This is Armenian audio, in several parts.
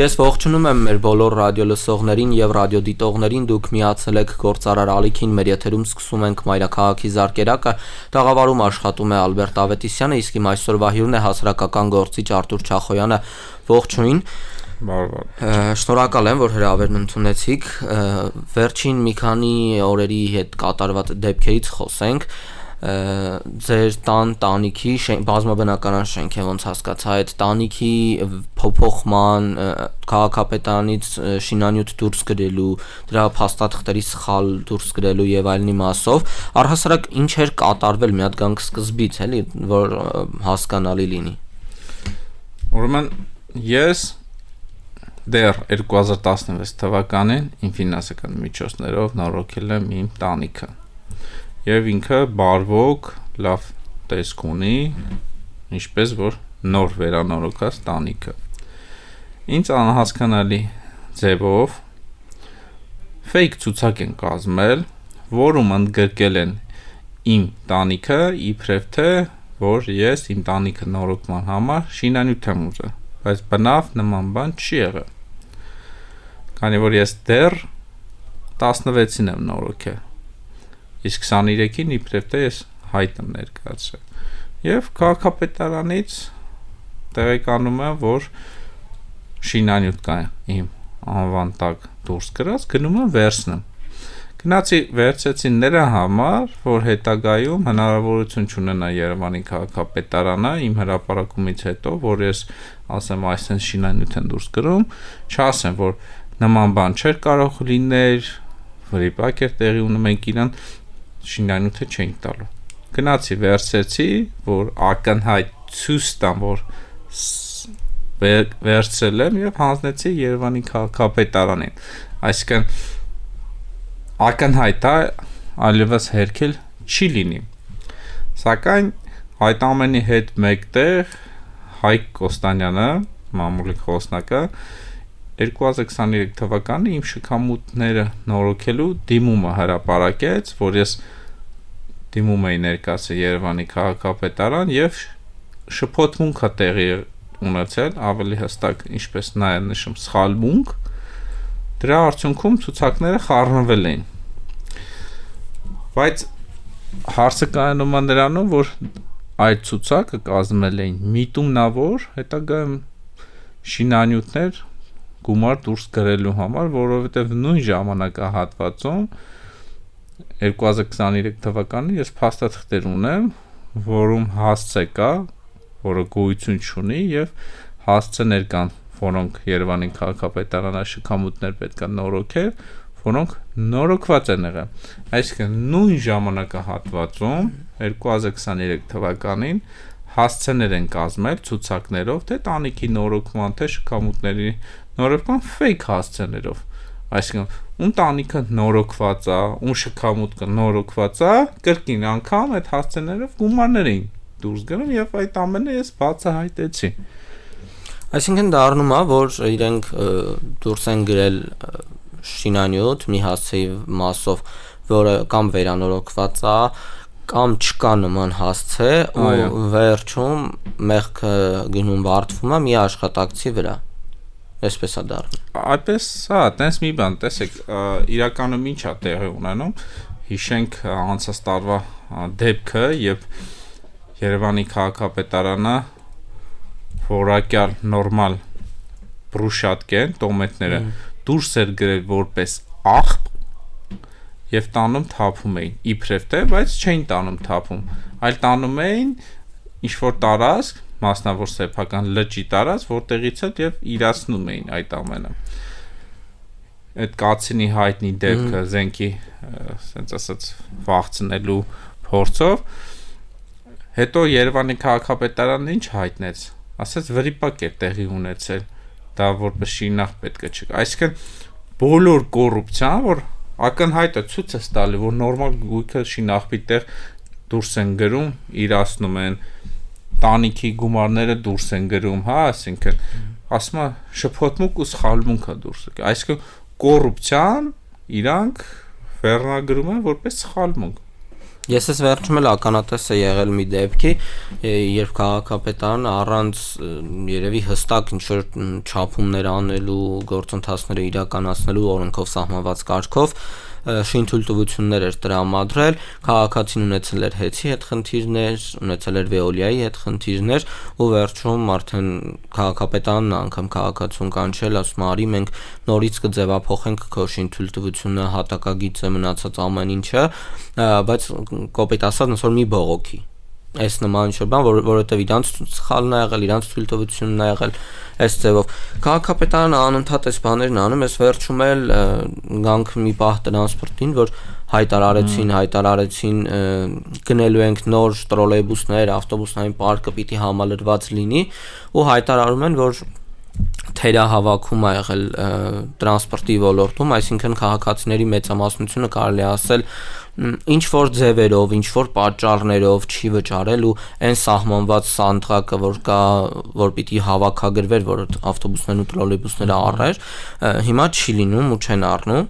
Ես ողջունում եմ մեր բոլոր ռադիոլսողներին եւ ռադիոդիտողներին, դուք միացել եք Գործարար ալիքին, մեր եթերում սկսում ենք Մայրաքաղաքի զարկերակը, տաղավարում աշխատում է Ալբերտ Ավետիսյանը, իսկ իմ այսօրվա հյուրն է հասարակական գործիչ Արտուր Չախոյանը, ողջույն։ Շնորհակալ եմ, որ հրավերն ընդունեցիք, վերջին մի քանի օրերի հետ կատարված դեպքերից խոսենք, ձեր տանիքի բազմաբնականան շենք է ոնց հասկացա այդ տանիքի փոփոխման քաղաքապետարանից շինանյութ դուրս գրելու դրա փաստաթղթերի սխալ դուրս գրելու եւ այլնի մասով առհասարակ ինչ էր կատարվել մի հատ գանք սկզբից էլի որ հասկանալի լինի ուրեմն ես դեռ 2016 թվականին իմ ֆինանսական միջոցներով նորոգել եմ իմ տանիքը Եվ ինքը բարվոք լավ տեսք ունի, ինչպես որ նոր վերանորոգած տանիքը։ Ինձ անհասկանալի ձևով fake ցուցակ են կազմել, որում ընդգրկել են իմ տանիքը, իբրև թե որ ես իմ տանիքը նորոգման համար շինանյութ եմ ուզել, բայց բնավ նման բան չի եղել։ Քանի որ ես դեռ 16-ին եմ նորոգել Իսկ 23-ին իբրև թե ես հայտ եմ ներկայացրել Եվ քաղաքապետարանից տեղեկանում եմ, որ շինանյութ կա իմ անվան տակ դուրս գրած, գնում եմ վերցնեմ Գնացի վերցեցի նրա համար, որ հետագայում հնարավորություն չունենա Երևանի քաղաքապետարանը իմ հրապարակումից հետո, որ ես ասեմ այսպես շինանյութ են դուրս գրում, չասեմ, որ նման բան չէր կարող լինել, վրիպակ էր տեղի ունի մենք իրան շինանյութը չենք տալու Գնացի վերցեցի, որ ակնհայտ ցույց տամ, որ վերցրել եմ եւ հանձնեցի Երևանի քաղաքապետարանին Այսինքն ակնհայտ է այլևս հերքել չի լինի Սակայն այդ ամենի հետ մեկտեղ Հայկ Կոստանյանը, մամուլի խոսնակը 2023 թվականի իմ շքամուտները նորոգելու դիմումը հրապարակեց, որ ես դիմում էի ներկայացել Երևանի քաղաքապետարան եւ շփոթմունք տեղի ունեցել, ավելի հստակ ինչպես նաեւ նշում սխալմունք, դրա արդյունքում ցուցակները խառնվել էին։ Բայց հարցը կայանում է նրանում, որ այդ ցուցակը կազմել էին միտումնավոր, հետագայում շինանյութներ գումար դուրս գրելու համար, որովհետև նույն ժամանակահատվածում 2023 թվականին ես փաստաթղթեր ունեմ, որում հասցե կա, որը գոյություն չունի եւ հասցեներ կան, որոնք Երևանի քաղաքապետարանը շքամուտներ պետք է նորոգել, որոնք նորոգված են եղել։ Այսինքն նույն ժամանակահատվածում 2023 թվականին հասցեներ են կազմել ցուցակներով, թե տանիքի նորոգման, թե շքամուտների նորոգման fake հասցեներով Այսինքն ում տանիքը նորոգված է, ում շքամուտքը նորոգված է, կրկին անգամ այդ հասցեներով գումարներ էին դուրս գնում եւ այդ ամենը ես բացահայտեցի Այսինքն դառնում է, որ իրենք դուրս են գրել շինանյութ մի հասցեի մասով, որը կամ վերանորոգված է կամ չկա նման հասցե ու վերջում մեղքը գնում վարտվում է մի աշխատակցի վրա Այսպես է դառնում Այդպես, հա, տես մի բան, տեսեք, իրականում ինչ է տեղի ունենում Հիշենք անցած տարվա դեպքը եւ Երևանի քաղաքապետարանը որակյալ նորմալ բրուշատկեն տոմետները դուրս էր գրել որպես աղբ եւ տանում թափում էին իբրև թե բայց չէին տանում թափում այլ տանում էին ինչ որ տարածք մասնավոր սեփական լճի տարած որտեղից էլ եւ իրացնում էին այդ ամենը այդ կացինի հայտնի դեպքը զենքի ասենց ասած վախցնելու փորձով հետո Երևանի քաղաքապետարանը ինչ հայտնեց ասած վրիպակ է տեղի ունեցել դա որպես շինախ պետք է չկա այսինքն բոլոր կոռուպցիան որ ակնհայտը ցույց է տալի որ նորմալ գույքը շինախբի տեղ դուրս են գրում իրացնում են տանիքի գումարները դուրս են գրում, հա, այսինքն ասում է շփոթմունք ու սխալմունքը դուրս է։ Այսինքն կոռուպցիան իրանք վերնագրում են որպես սխալմունք։ Ես ես վերջում էլ ականատես է եղել մի դեպքի, երբ քաղաքապետարանը առանց երևի հստակ ինչ-որ չափումներ անելու, գործընթացները իրականացնելու օրենքով սահմանված կարգով շինթույլտվություններ էր տրամադրել, քաղաքացին ունեցել էր հեծի հետ խնդիրներ, ունեցել էր վեոլիայի հետ խնդիրներ ու վերջում արդեն քաղաքապետարանն անգամ քաղաքացուն կանչել, ասում արի մենք նորից կձևափոխենք քո շինթույլտվությունը, հատակագիծը, մնացած ամեն ինչը, բայց կոպիտ ասած ոնց որ մի բողոքի այս նման ինչ-որ բան, որովհետև իրանց սխալն է եղել, իրանց թույլտվությունն է եղել այս ձևով։ Քաղաքապետարանը անընդհատ այս բաներն անում, ես վերջում էլ գանք մի պահ տրանսպորտին, որ հայտարարեցին գնելու ենք նոր տրոլեյբուսներ, ավտոբուսային պարկը պիտի համալրված լինի ու հայտարարում են, որ թերահավաքում է եղել տրանսպորտի ոլորտում, այսինքն քաղաքացիների մեծամասնությունը կարելի է ասել ինչ որ ձևերով, ինչ որ պատճառներով չի վճարել ու այն սահմանված սանդղակը, որ կա, որ պիտի հավաքագրվեր, որ ավտոբուսներն ու տրոլեյբուսները առեր, հիմա չի լինում ու չեն առնում։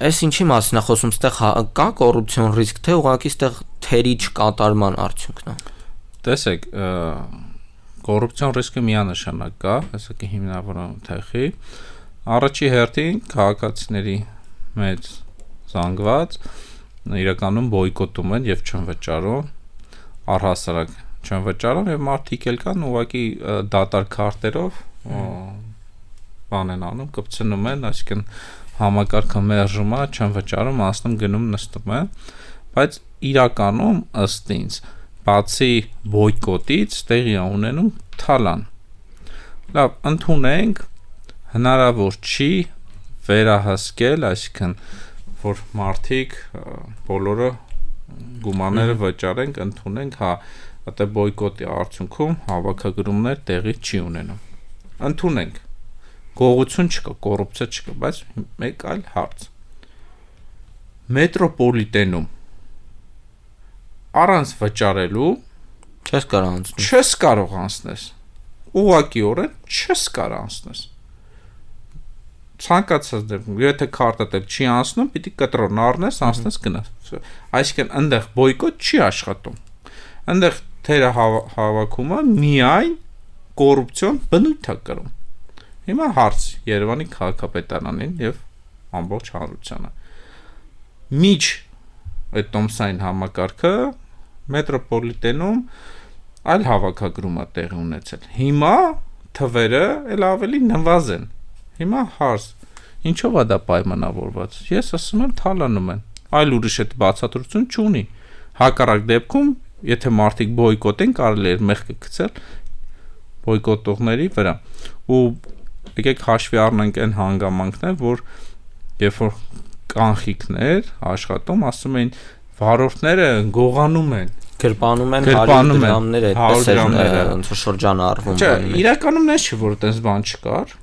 Այս ինչի մասին է խոսում, ստեղ կա կոռուպցիոն ռիսկ, թե ուղղակի ստեղ թերի չկատարման արդյունքն է։ Տեսեք, կոռուպցիոն ռիսկը միանշանակ կա, այսինքն հիմնավորում թեխի։ Առաջի հերթին քաղաքացիների մեծ զանգված իրականում բոյկոտում են եւ չեն վճարում, առհասարակ չեն վճարում եւ մարդիկ էլ կան ուղղակի դատար քարտերով բան են անում, կպցնում են, այսինքն համակարգը մերժում է, չեն վճարում, ասնում գնում նստում են, բայց իրականում ըստ ինձ բացի բոյկոտից տեղի է ունենում թալան։ Լավ, ընդունենք հնարավոր չի վերահսկել, այսինքն որ մարդիկ բոլորը գումարները վճարենք, ընդունենք, հա, այդ բոյկոտի արդյունքում հավաքագրումներ տեղի չի ունենում։ Ընդունենք, գողություն չկա, կոռուպցիա չկա, բայց մեկ այլ հարց։ Մետրոպոլիտենում առանց վճարելու չես կարող անցնես։ Ուղղակիորեն չես կարող անցնես։ Ցանկացած դեպքում, եթե քարտը դեպ չի անցնում, պիտի կտրոն առնես, անցնես գնաս։ Այսինքն այնտեղ բոյկոտ չի աշխատում։ Այնտեղ թերահավաքումը միայն կոռուպցիոն բնույթ է կրում։ Հիմա հարց Երևանի քաղաքապետարանին եւ ամբողջ հանրությանը։ Միջ այդ տոմսային համակարգը մետրոպոլիտենում այլ հավաքագրում է տեղի ունեցել։ Հիմա թվերը էլ ավելի նվազեն։ Հիմա հարց, ինչով է դա պայմանավորված։ Ես ասում եմ թալանում են։ Այլ ուրիշ այդ բացատրություն չունի։ Հակառակ դեպքում, եթե մարդիկ բոյկոտեն, կարելի է մեղքը գցել բոյկոտողների վրա։ Ու եկեք հաշվի առնենք այն հանգամանքներ, որ երբ որ կանխիկներ աշխատում, ասում են վարորդները գողանում են, գրպանում են 100 դրամներ, այդպես է ոնց որ շրջանը առվում։ Չէ, իրականում նես չէ, որ այդպես բան չկար։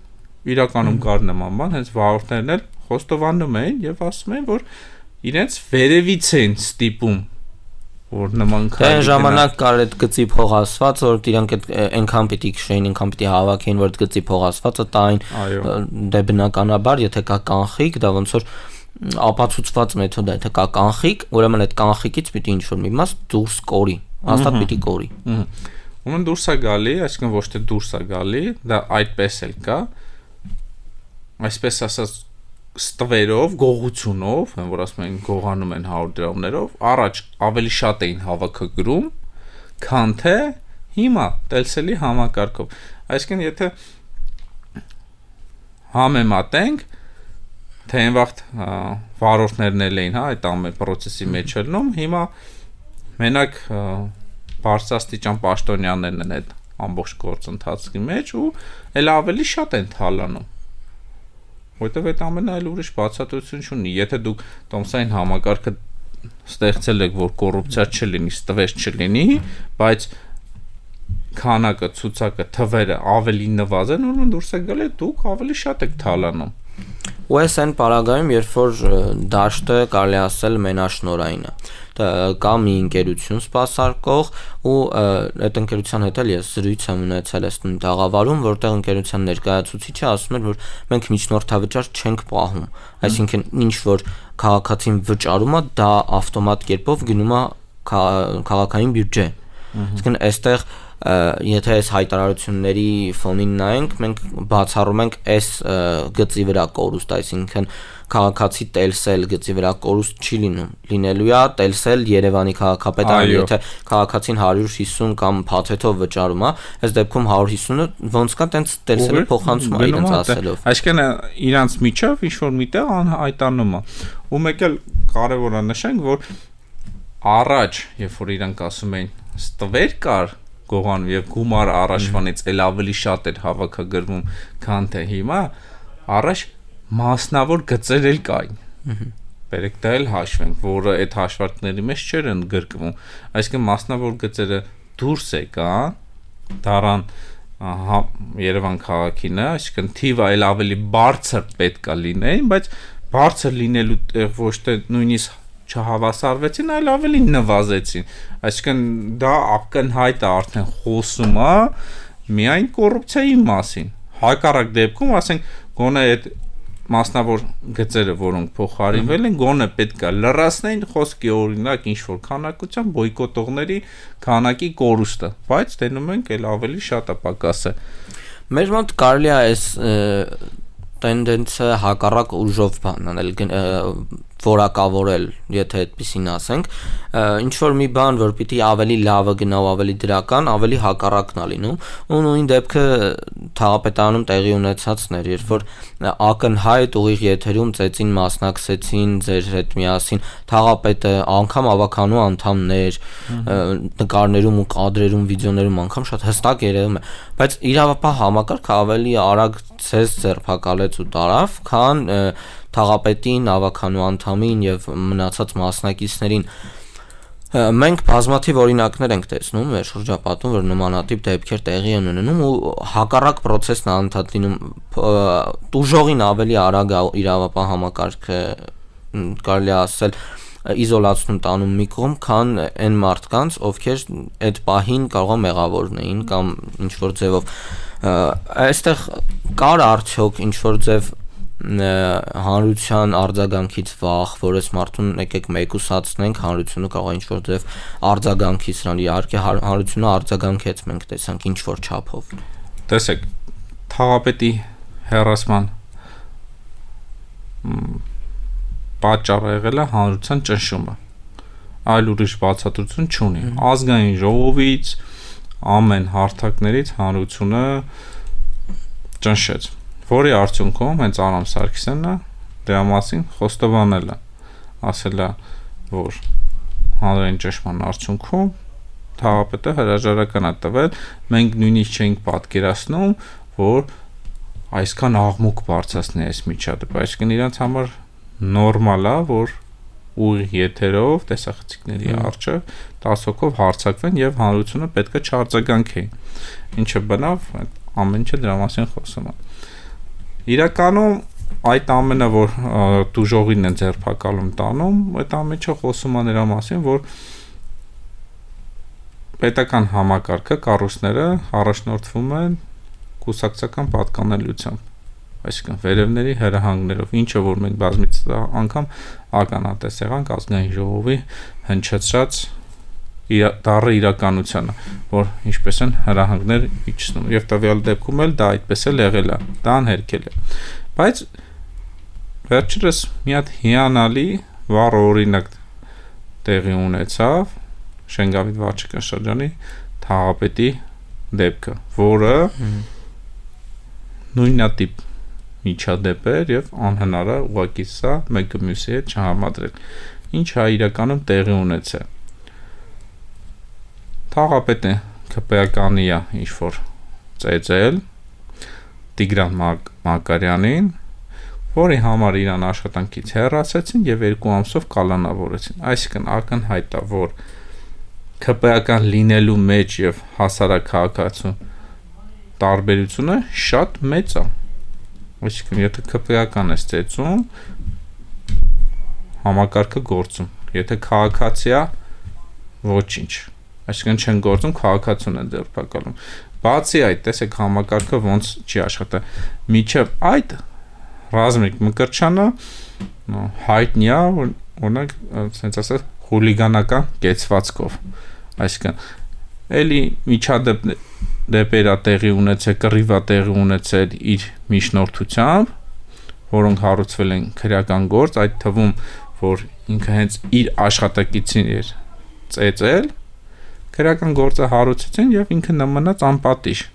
Իրականում կար նման բան, հենց վարորդներն էլ խոստովանում էին եւ ասում էին, որ իրենց վերևից են ստիպում, որ նման քայլ։ Այն ժամանակ կար այդ գծի փողասված, որ իրանք այնքան պիտի քշեին, այնքան պիտի հավաքեին, որ այդ գծի փողասվածը տային։ Դե բնականաբար, եթե կա կանխիկ, դա ոնց որ ապացուցված մեթոդ է, եթե կա կանխիկ, ուրեմն այդ կանխիկից պիտի ինչ-որ մի մաս դուրս կորի, հաստատ պիտի կորի։ Ուրեմն դուրս է գալի, այսինքն ոչ թե դուրս է գալի, դա այդպես էլ կա, այսպես ասած ստվերով, գողությունով, որ ասում են գողանում են 100 դրամներով, առաջ ավելի շատ էին հավաքագրում, քան թե հիմա տելսելի համակարգով։ Այսինքն եթե համեմատենք, թե այն վաղ վարորդներն էլ էին, հա, այդ ամեն process-ի մեջ ելնում, հիմա մենակ բարձրաստիճան պաշտոնյաներն են այդ ամբողջ գործընթացի մեջ ու էլ ավելի շատ են թալանում։ Որտեւ այդ ամենը այլ ուրիշ բացատրություն չունի։ Եթե դուք տոմսային համակարգը ստեղծել եք, որ կոռուպցիա չլինի, ստվեր չլինի, բայց քանակը, ցուցակը, թվերը ավելի նվազեն, ուրեմն դուրս է գալի դուք ավելի շատ եք թալանում։ Ու այս այն պարագայում, երբ որ դաշտը կարելի ասել մենաշնորհային է, կա մի ընկերություն սպասարկող ու այդ ընկերության հետ էլ ես զրույց եմ ունեցել այս նույն տաղավարում, որտեղ ընկերության ներկայացուցիչը ասում էր, որ մենք միջնորդավճար չենք պահում, այսինքն ինչ որ քաղաքացին վճարում է, դա ավտոմատ կերպով գնում է քաղաքային բյուջե։ Իսկն այստեղ եթե այս հայտարարությունների ֆոնին նայենք, մենք բացառում ենք այս գծի վրա կորուստ, այսինքն քաղաքացի Տելսել գծի վրա կորուստ չի լինելու է Տելսել Երևանի քաղաքապետարան, եթե քաղաքացին 150 կամ փաթեթով վճարում է, այս դեպքում 150-ը ոնց կա տենց Տելսելը փոխանցում է իրենց ասելով։ Այսինքն իրանց միջով ինչ որ միտեղ հայտարարում է։ Ու մեկ էլ կարևոր է նշենք, որ առաջ, երբ որ իրանք ասում էին ստվեր կար գողան եւ գումար առաջվանից էլ ավելի շատ էր հավաքագրվում, քան թե հիմա, առաջ մասնավոր գծեր էլ կային։ Բերեք դա էլ հաշվենք, որը այդ հաշվարկների մեջ չէր ընդգրկվում։ Այսինքն մասնավոր գծերը դուրս եկան, դարան Երևան քաղաքին, այսինքն թիվը էլ ավելի բարձր պետք է լինեին, բայց բարձր լինելու տեղ ոչ թե նույնիսկ չհավասարվեցին, այլ ավելի նվազեցին։ Այսինքն դա ակնհայտ է արդեն խոսում է միայն կոռուպցիայի մասին։ Հակառակ դեպքում, ասենք, գոնե այդ մասնավոր գծերը, որոնք փոխարինվել են, գոնե պետք է լրացնեն խոսքի օրինակ ինչ որ քանակության բոյկոտողների քանակի կորուստը, բայց տենում ենք էլ ավելի շատ է պակասը։ Մեր մոտ կարելի է այս տենդենսը հակառակ ուժով բանանել, որակավորել, եթե այդպեսին ասենք, ինչ որ մի բան, որ պիտի ավելի լավը գնա ու ավելի դրական, ավելի հակառակն է լինում, ու նույն դեպքը թաղապետարանում տեղի ունեցածն էր, երբ որ ակնհայտ ուղիղ եթերում ծեծին մասնակցեցին ձեր հետ միասին թաղապետը, անգամ ավականու անդամներ, նկարներում ու կադրերում, վիդեոներում անգամ շատ հստակ երևում է, բայց իրավապահ համակարգը ավելի արագ ցես ձերբակալեց ու տարավ, քան թաղապետին, ավականու անդամին եւ մնացած մասնակիցներին։ Մենք բազմաթիվ օրինակներ ենք տեսնում մեր շրջապատում, որ նմանատիպ դեպքեր տեղի են ունենում ու հակառակ process-ն անդադ լինում, տուժողին ավելի արագ իրավապահ համակարգը կարելի ասել իզոլացնում տանում մի կողմ, քան այն մարդկանց, ովքեր այդ պահին կարող է մեղավորն էին կամ ինչ որ ձևով այստեղ կար արդյոք ինչ որ ձև հանրության արձագանքից վախ, որ այս մարդուն եկեք մեկուսացնենք, հանրությունը կարող է ինչ որ ձև արձագանքի սրան, իհարկե հանրությունը արձագանքեց, մենք տեսանք ինչ որ չափով։ Տեսեք, թաղապետի հեռացման պատճառը եղել է հանրության ճնշումը, այլ ուրիշ բացատրություն չունի։ Ազգային ժողովից ամեն հարթակներից հանրությունը ճնշեց, որի արդյունքում հենց Արամ Սարգսյանը դրա մասին խոստովանել է, ասել է, որ հանրային ճնշման արդյունքում թաղապետը հրաժարական է տվել, մենք նույնիսկ չենք պատկերացնում, որ այսքան աղմուկ բարձրացնի այս միջադեպը, այսինքն իրանց համար նորմալ է, որ ուղիղ եթերով տեսախցիկների առջև 10 հոգով հարձակվեն եւ հանրությունը պետք է չարձագանքի, ինչը բնավ ամեն ինչը դրա մասին խոսում է։ Իրականում այդ ամենը, որ տուժողին են ձերբակալում տանում, այդ ամենը խոսում է նրա մասին, որ պետական համակարգը, կառույցները առաջնորդվում են կուսակցական պատկանելիությամբ, այսինքն վերևների հրահանգներով, ինչը որ մենք բազմից անգամ ականատես եղանք ազգային ժողովի հնչեցրած դառը իրականությանը, որ ինչպես են հրահանգներ իջնում, եւ տվյալ դեպքում էլ դա այդպես էլ եղել է, դա անհերքել է։ Բայց վերջերս մի հատ հիանալի վառ օրինակ տեղի ունեցավ Շենգավիթ վարչական շրջանի թաղապետի դեպքը, որը նույնատիպ միջադեպ էր եւ անհնար է ուղղակի սա մեկը մյուսի հետ չհամադրել։ Ինչ է իրականում տեղի ունեցել։ Թաղապետը ԿՊԱ-կանի է ինչ որ ծեծել Տիգրան Մակարյանին, որի համար իրան աշխատանքից հեռացեցին եւ 2 ամսով կալանավորեցին։ Այսինքն ակնհայտ է, որ ԿՊԱ-կան լինելու մեջ եւ հասարակ քաղաքացու տարբերությունը շատ մեծ է։ Այսինքն եթե ԿՊ-ական ես ծեծում, համակարգը գործում, եթե քաղաքացիա ոչինչ, այսինքն չեն գործում, քաղաքացուն են ձերբակալում։ Բացի այդ, տեսեք համակարգը ոնց չի աշխատում։ Միջև այդ Ռազմիկ Մկրտչյանը հայտնի է, օրինակ, ասենց ասած, խուլիգանական կեցվածքով։ Այսինքն, էլի միջադեպեր տեղի ունեցել, կռիվ տեղի ունեցել իր միջնորդությամբ, որոնք հարուցվել են քրեական գործ, այդ թվում, որ ինքը հենց իր աշխատակիցին էր ծեծել, քրեական գործը հարուցեցին եւ ինքը մնաց անպատիժ։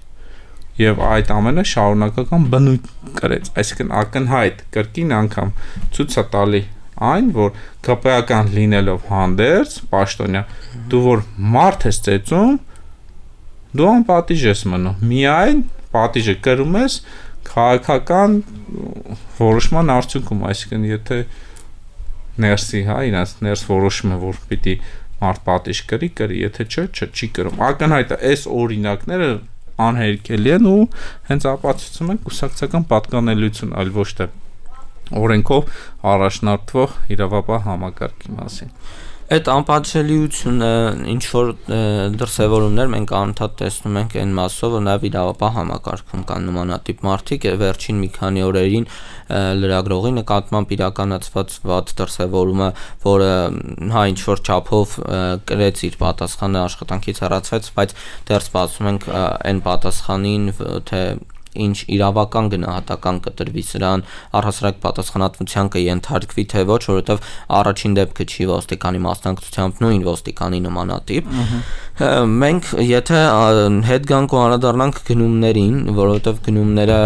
Եվ այդ ամենը շարունակական բնույթ կրեց, այսինքն ակնհայտ կրկին անգամ ցույց է տալի այն, որ ԿՊ-ական լինելով հանդերձ, պաշտոնյա, դու որ մարդ ես ծեծում, դու անպատիժ ես մնում։ Միայն պատիժը կրում ես քաղաքական որոշման արդյունքում, այսինքն եթե ներսի, իրաց ներս որոշում է, որ պիտի մարդ պատիժ կրի, եթե չէ, չի կրում։ Ակնհայտ է, այս օրինակները անհերքելի են ու հենց ապացուցում են կուսակցական պատկանելիություն, այլ ոչ թե օրենքով առաջնորդվող իրավապահ համակարգի մասին։ Այդ անպատժելիությունը ինչ որ դրսևորումներ մենք անընդհատ տեսնում ենք այն մասով, որ նաև իրավապահ համակարգում կան նմանատիպ մարդիկ, վերջին մի քանի օրերին լրագրողի նկատմամբ իրականացված վատ դրսևորումը, որը հա ինչ որ չափով կրեց իր պատասխանը, աշխատանքից հեռացվեց, բայց դեռ սպասում ենք այն պատասխանին, թե ինչ իրավական գնահատական կտրվի սրան, առհասարակ պատասխանատվության կենթարկվի թե ոչ, որովհետև առաջին դեպքը չի ոստիկանի մասնակցությամբ նույն ոստիկանի նմանատիպ։ Մենք եթե հետ գանք ու անդրադառնանք գնումներին, որովհետև գնումները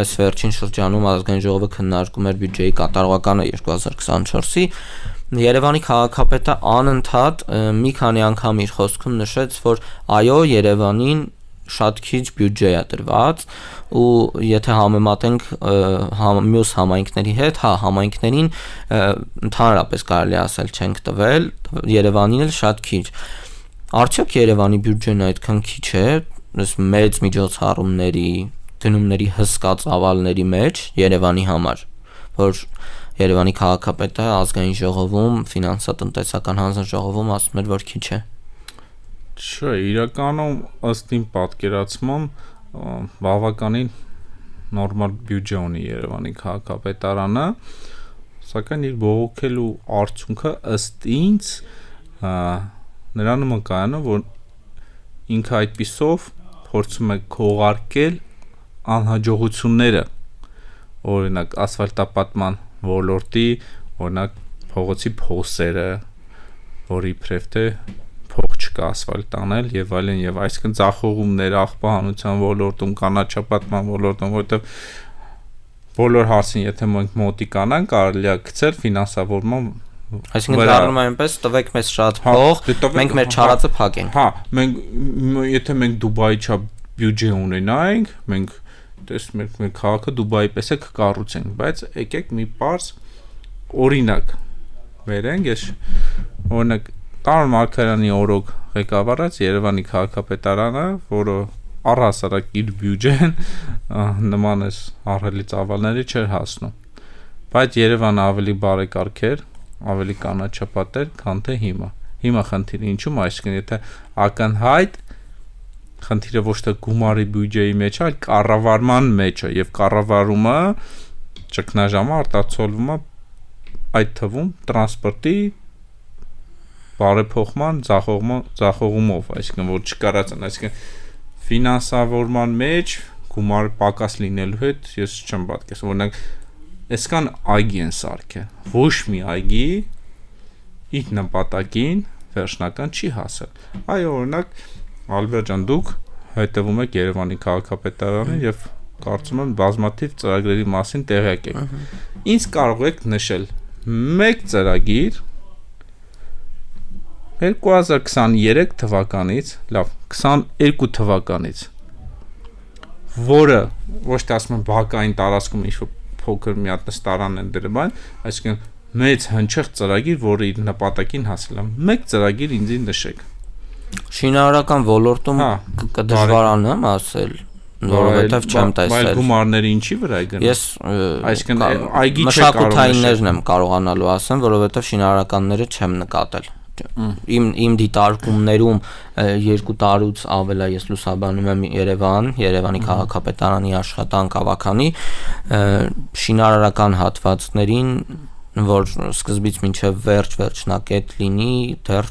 այս վերջին շրջանում ազգային ժողովը քննարկում էր բյուջեի կատարողականը 2024-ի, Երևանի քաղաքապետը անընդհատ մի քանի անգամ իր խոսքում նշեց, որ այո, Երևանին շատ քիչ բյուջե է տրված ու եթե համեմատենք մյուս համայնքների հետ, հա, համայնքներին ընդհանրապես կարելի ասել չենք տվել, Երևանին էլ շատ քիչ։ Արդյոք Երևանի բյուջեն այդքան քիչ է, այս մեծ միջոցառումների, գնումների հսկա ծավալների մեջ Երևանի համար, որ Երևանի քաղաքապետը ազգային ժողովում, ֆինանսատնտեսական հանձնաժողովում ասում էր, որ քիչ է։ Չէ, իրականում ըստ իմ պատկերացման բավականին նորմալ բյուջե ունի Երևանի քաղաքապետարանը, սակայն իր բողոքելու արդյունքը ըստ ինձ նրանում է կայանում, որ ինքը այդպիսով փորձում է քողարկել անհաջողությունները, օրինակ ասֆալտապատման ոլորտի, օրինակ փողոցի փոսերը, որ իբրև թե փող չկա ասֆալտ անել եւ այլն եւ այսինքն ձախողումներ աղբահանության ոլորտում, կանաչապատման ոլորտում, որովհետեւ բոլոր հարցին եթե մենք մոտիկանանք, կարելի է գցել ֆինանսավորման այսինքն դառնում է այնպես, տվեք մեզ շատ փող, մենք մեր չարածը փակենք։ Հա, եթե մենք Դուբայի չափ բյուջե ունենայինք, մենք տեսնում ենք մեր քաղաքը Դուբայի պես է կկառուցենք, բայց եկեք մի պարզ օրինակ վերենք, ես օրինակ Տարոն Մարգարյանի օրոք ղեկավարած Երևանի քաղաքապետարանը, որը առհասարակ իր բյուջեն նման էս ահռելի ծավալների չէր հասնում, բայց Երևանը ավելի բարեկարգ էր, ավելի կանաչապատ էր, քան թե հիմա։ Հիմա խնդիրը ինչու՞մ, այսինքն եթե ակնհայտ խնդիրը ոչ թե գումարի բյուջեի մեջ է, այլ կառավարման մեջ է եւ կառավարումը ճգնաժամը արտացոլվում է այդ թվում տրանսպորտի բարեփոխման ձախողումով, այսինքն որ չկարածան, այսինքն ֆինանսավորման մեջ գումար պակաս լինելու հետ ես չեմ պատկերացնում, օրինակ այսքան այգի են սարքել, ոչ մի այգի իր նպատակին վերջնական չի հասել։ Այո, օրինակ Ալբերտ ջան, դուք հետևում եք Երևանի քաղաքապետարանին եւ կարծում եմ բազմաթիվ ծրագրերի մասին տեղյակ եք։ Ինչ կարող եք նշել մեկ ծրագիր 2023 թվականից, լավ, 22 թվականից, որը ոչ թե ասում եմ բակային տարածքում ինչ-որ փոքր մի հատ նստարան են դրել, այսինքն մեծ հնչեղ ծրագիր, որը իր նպատակին հասել է։ Մեկ ծրագիր ինձ նշեք։ Շինարարական ոլորտում կդժվարանամ ասել, որովհետև չեմ տեսել։ Բայց գումարները ինչի վրա է գնում։ Ես այսինքն այգի չէ կարող մշակութայիններն եմ կարողանալու ասեմ, որովհետև շինարարականները չեմ նկատել։ Իմ դիտարկումներում 2 տարուց ավել է ես լուսաբանում եմ Երևանի քաղաքապետարանի աշխատանք ավականի շինարարական հատվածներին, որ սկզբից մինչև վերջնակետ լինի, դեռ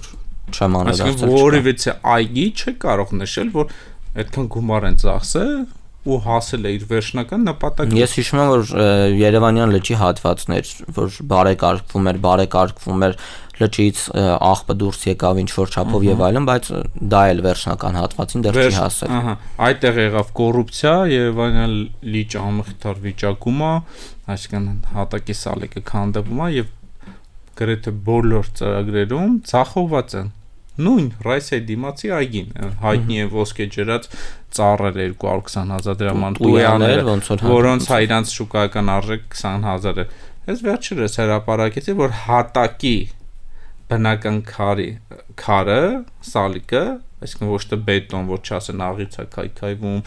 չեմ անելացել։ Այսինքն որևիցե այգի չէ կարող նշել, որ այդքան գումար են ծախսել ու հասել է իր վերջնական նպատակին։ Ես հիշում եմ, որ Երևանյան լճի հատվածներ, որ բարեկարգվում էր լճից աղբը դուրս եկավ ինչ որ չափով եւ այլն, բայց դա էլ վերջնական հատվածին դեռ չի հասել։ Այդտեղ եղավ կոռուպցիա, Երևանյան լիճ անմխիթար վիճակում է, այսինքն հատակի սալիկը քանդվում է եւ գրեթե բոլոր ծրագրերում ցախողված են։ Նույն Ռայսայի դիմացի այգին հայտնի է ոսկե ջրած ծառեր 220,000 դրաման տույաներ, որոնց իրանց շուկայական արժեք 20,000 է։ Ես վերջերս հրապարակեցի, որ հատակի բնական քարը, սալիկը, այսինքն ոչ թե բետոն, ոչ չասեն աղից է քայքայվում,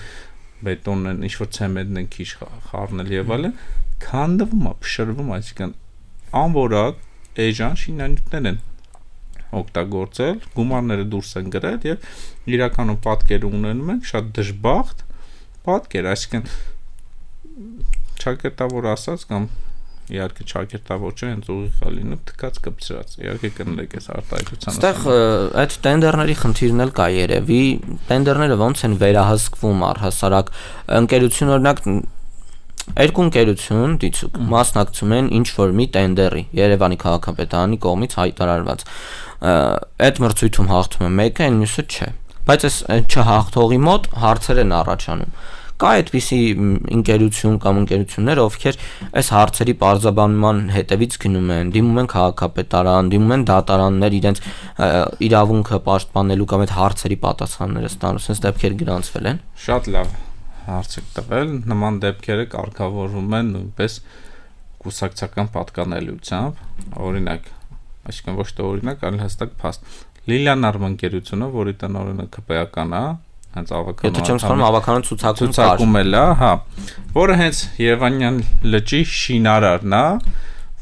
բետոնն են, ինչ որ ցեմենտն են քիչ խառնել եւ այլն, քանդվում է, փշրվում, այսինքն անորակ էժան շինանյութեր են օգտագործել, գումարները դուրս են գրել եւ իրականում պատկեր ունենում են շատ դժբախտ պատկեր, այսինքն ճակերտավոր ասած կամ իհարկե ճակերտավոր չէ, հենց ուղիղ լինում թքած կպցրած, իհարկե կներեք այս արտահայտությանը։ Այստեղ այդ տենդերների խնդիրն էլ կա երևի, տենդերները ոնց են վերահսկվում առհասարակ, ընկերություն օրինակ երկու ընկերություն դիցուկ մասնակցում են ինչ որ մի տենդերի Երևանի քաղաքապետարանի կողմից հայտարարված։ Այդ մրցույթում հաղթում է մեկը, մյուսը չէ։ Բայց այս չհաղթողի մոտ հարցեր են առաջանում։ Կա այդպիսի ընկերություն կամ ընկերություններ, ովքեր այս հարցերի պարզաբանման հետևից գնում են, դիմում են քաղաքապետարան, դիմում են դատարաններ իրենց իրավունքը պաշտպանելու կամ այդ հարցերի պատասխանները ստանալու, sense դեպքեր գրանցվել են։ Շատ լավ հարց եք տվել, նման դեպքերը կարգավորվում են նույնպես կուսակցական պատկանելիությամբ, օրինակ, այսինքն ոչ թե օրինակ, այլ հստակ փաստ։ Լիլիան Արմանկերությունը, որի տնօրենը ԿՊԱ-ական է, հենց ավականու։ Եթե չեմ սխալվում, ավականու ցուցակում էլ է, հա, որը հենց Երևանյան լճի շինարարն է,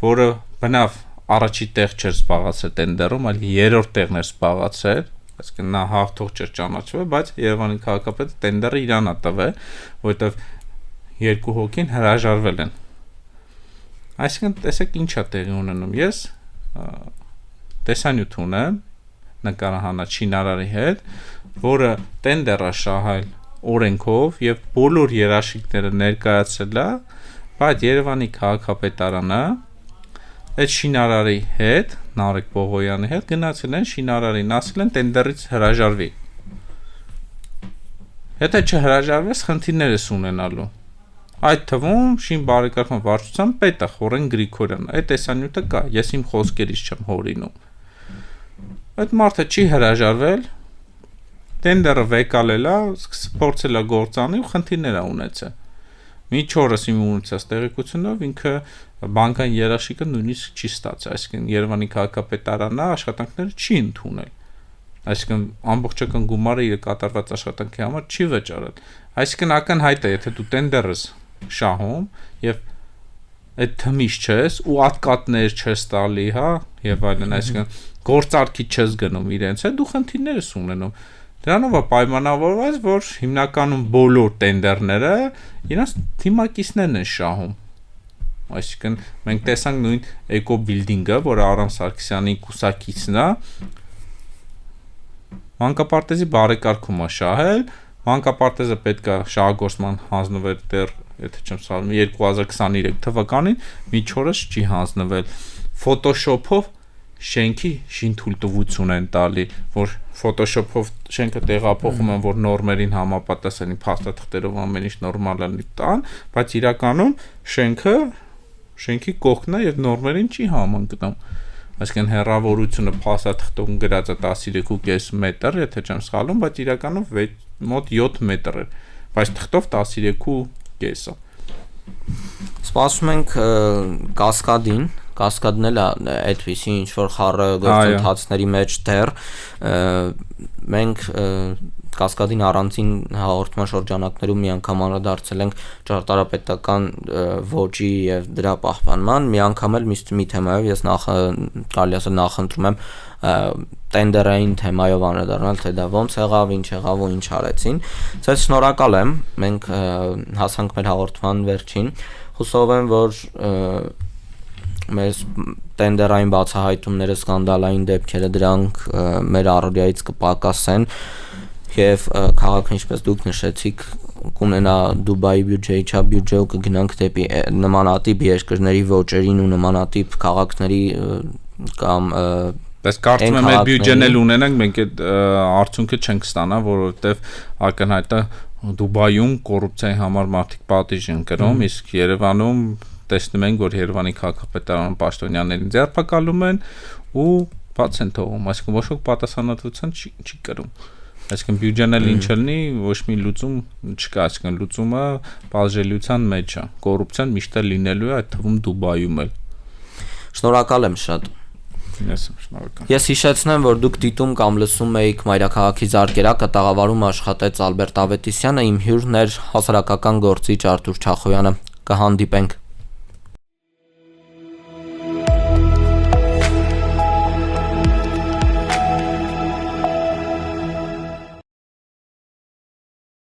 որը բնավ առաջի տեղ չէր զբաղացել տենդերում, այլ երրորդ տեղն էր զբաղացել։ Այսինքն նա հաղթող չէր ճանաչվել, բայց Երևանի քաղաքապետը տենդերը իրան է տվել, որովհետև երկու հոգին հրաժարվել են։ Այսինքն տեսեք ինչ է տեղի ունենում։ Ես տեսանյութ ունեմ նկարահանած շինարարի հետ, որը տենդերը շահել օրենքով եւ բոլոր երաշխիքները ներկայացրել է, բայց Երևանի քաղաքապետարանը այդ շինարարի հետ, Նարեկ Պողոյանի հետ գնացել են շինարարին, ասել են տենդերից հրաժարվի։ Եթե չհրաժարվես, խնդիրներ ես ունենալու։ Այդ թվում շին բարեկարգման վարչության պետը Խորեն Գրիգորյանը, այդ տեսանյութը կա, ես իմ խոսքերից չեմ հորինում։ Այդ մարդը չի հրաժարվել, տենդերը վեկալել է, փորձել է գործանել ու խնդիրներ է ունեցել։ Մի 4 իմ ունեցած տեղեկությունով ինքը բանկային երաշխիքը նույնիսկ չի ստացել, այսինքն Երևանի քաղաքապետարանը աշխատանքները չի ընդունել։ Այսինքն ամբողջական գումարը իր կատարված աշխատանքի համար չի վճարել։ Այսինքն ակնհայտ է, եթե դու տենդերս շահում եւ այդ թմիշ չես ու ատկատներ չես տալի, հա, եւ այլն, այսինքն գործարքի չես գնում իրենց հետ, դու խնդիրներ ես ունենում։ Դրանով է պայմանավորված, որ հիմնականում բոլոր տենդերները իրենց թիմակիցներն են շահում։ Այսինքն մենք տեսանք նույն Էկո բիլդինգը, որը Արամ Սարգսյանի կուսակիցն է, մանկապարտեզի բարեկարգում է շահել, մանկապարտեզը պետք է շահագործման հանձնվեր դեռ, եթե չեմ սխալվում, 2023 թվականին, մինչ օրս չի հանձնվել։ Photoshop-ով շենքի շինթույլտվություն են տալի, որ Photoshop-ով շենքը տեղափոխում են, որ նորմերին համապատասխանի փաստաթղթերով ամեն ինչ նորմալ լինի տան, բայց իրականում շենքի կողքն է եւ նորմերին չի համընկնում։ Այսինքն հեռավորությունը փաստաթղթում գրած է 13.5 մետր, եթե չեմ սխալվում, բայց իրականում մոտ 7 մետր է, բայց թղթով 13.5-ը։ Սպասում ենք կասկադին, կասկադն էլ է այդպիսի ինչ որ խառը գործընթացների մեջ դեռ մենք կասկադին առանցին հաղորդման շրջանակներում մի անգամ անդրադարձել ենք ճարտարապետական ոճի եւ դրա պահպանման, մի անգամ էլ մի թեմայով ես կարելի ասել նախընտրում եմ տենդերային թեմայով անդրադառնալ, թե դա ոնց եղավ, ինչ եղավ ու ինչ արեցին։ Ձեզ շնորհակալ եմ, մենք հասանք մեր հաղորդման վերջին, հուսով եմ, որ մեր տենդերային բացահայտումները, սկանդալային դեպքերը դրանք մեր առօրյայից կպակասեն եւ քաղաքը, ինչպես դուք նշեցիք, կունենա Դուբայի բյուջեի չափ բյուջե ու կգնանք դեպի նմանատիպ երկրների ոճերին ու նմանատիպ քաղաքների կամ Բայց կարծում եմ այդ բյուջեն էլ ունենանք, մենք այդ արդյունքը չենք ստանա, որովհետեւ ակնհայտ է Դուբայում կոռուպցիայի համար մարդիկ պատիժ են կրում, իսկ Երևանում տեսնում ենք, որ Երևանի քաղաքապետարան պաշտոնյաներին ձերբակալում են ու բաց են թողում, այսինքն ոչ ոք պատասխանատվության չի կրում։ Այսինքն բյուջեն էլ ինչ լինի, ոչ մի լուծում չկա, այսինքն լուծումը բաժելիության մեջ է։ Կոռուպցիան միշտ է լինելու է, այդ թվում Դուբայում էլ։ Շնորհակալ եմ շատ։ Ես հիշեցնեմ, որ դուք դիտում կամ լսում եք Մայրաքաղաքի զարգերակը, տաղավարում աշխատեց Ալբերտ Ավետիսյանը, իմ հյուրն էր հասարակական գործիչ Արթուր Չախոյանը։ Կհանդիպենք։